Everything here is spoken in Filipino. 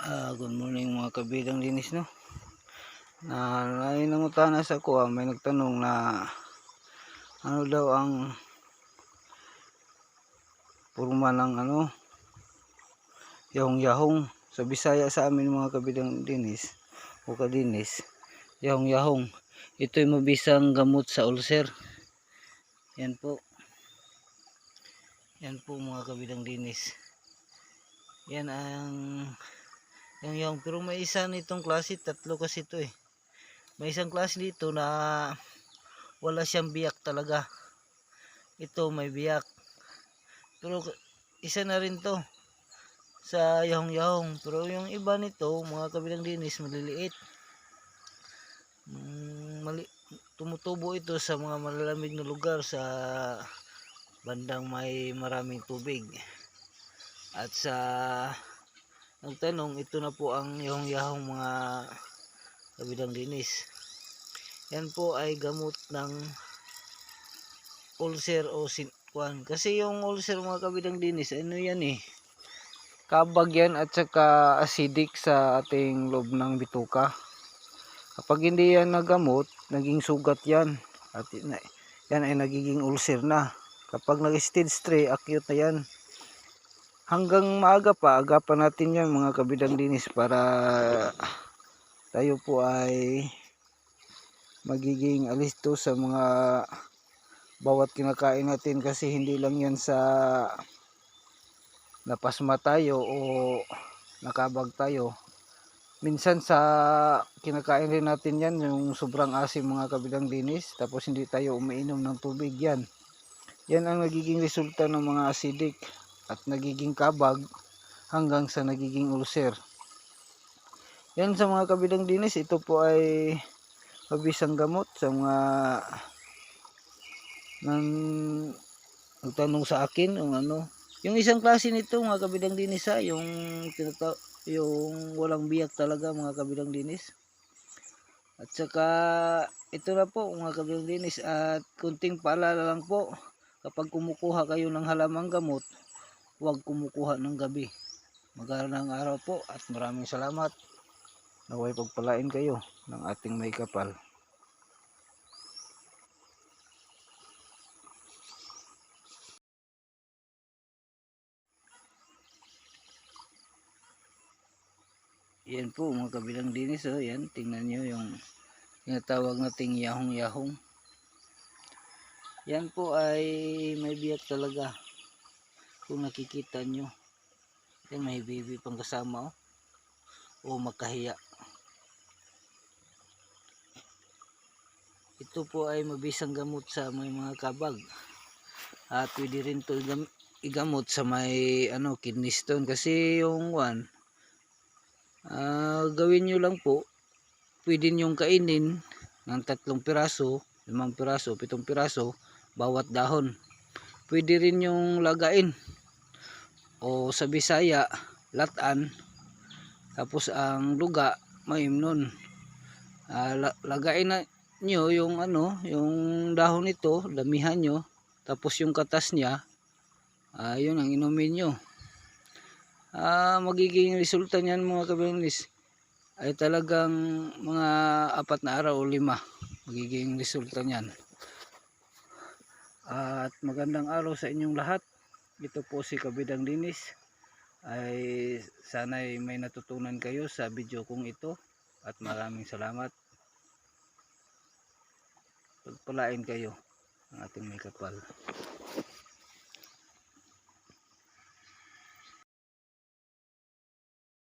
Good morning mga kabidang linis, no. Nanangutana sa ko, may nagtanong na ano daw ang purma ng yahong-yahong sa Bisaya sa amin mga kabidang linis o kadinis. Yahong-yahong, ito'y mabisang gamot sa ulcer. Yan po mga kabidang linis. Yan ang yung pero may isa nitong klase, tatlo kasi ito eh. May isang klase dito na wala siyang biyak talaga. Ito may biyak. Pero isa na rin to sa yahong-yahong. Pero yung iba nito, mga kabilang linis, maliliit. Tumutubo ito sa mga malalamig na lugar, sa bandang may maraming tubig. At sa nagtanong, ito na po ang yahong-yahong mga kabidang linis. Yan po ay gamot ng ulcer o sinkuan. Kasi yung ulcer mga kabidang linis, ano yan eh, kabag yan at saka acidic sa ating loob ng bituka. Kapag hindi yan nagamot, naging sugat yan. At yan ay nagiging ulcer na. Kapag nag-stage 3, acute na yan. Hanggang maaga pa, agapan natin yan mga kabidang linis para tayo po ay magiging alisto sa mga bawat kinakain natin, kasi hindi lang yan sa napasma tayo o nakabag tayo. Minsan sa kinakain rin natin yan yung sobrang asim mga kabidang linis, tapos hindi tayo umiinom ng tubig yan. Yan ang nagiging resulta ng mga acidic at nagiging kabag hanggang sa nagiging ulcer. Yan sa mga kabidang linis, ito po ay mabisang gamot sa mga nagtanong sa akin yung yung isang klase nito mga kabidang linis yung walang biyak talaga mga kabidang linis. At saka ito na po mga kabidang linis, at kunting paalala lang po, kapag kumukuha kayo ng halamang gamot, huwag kumukuha ng gabi. Magandang araw po at maraming salamat. Naway pagpalain kayo ng ating may kapal. Yan po mga kabilang linis, yan, tingnan nyo yung tinatawag nating yahong-yahong. Yan po ay may biyak talaga kung nakikita nyo. Yan, may baby pang kasama o makahiya. Ito po ay mabisang gamot sa may mga kabag, at pwede rin to igamot sa may kidney stone. Kasi yung gawin nyo lang po, pwede nyong kainin ng 3 piraso, 5 piraso, 7 piraso bawat dahon. Pwede rin yung lagain o sa Bisaya latan, tapos ang luga maim nun. Lagain na nyo yung yung dahon nito, damihan nyo, tapos yung katas niya, yun ang inumin nyo. Magiging resulta niyan mga kabinis ay talagang mga 4 na araw o 5 magiging resulta niyan. At magandang araw sa inyong lahat. Ito po si Kabidang Linis. Ay sana'y may natutunan kayo sa video kong ito, at maraming salamat. Pagpalain kayo ng ating may kapal.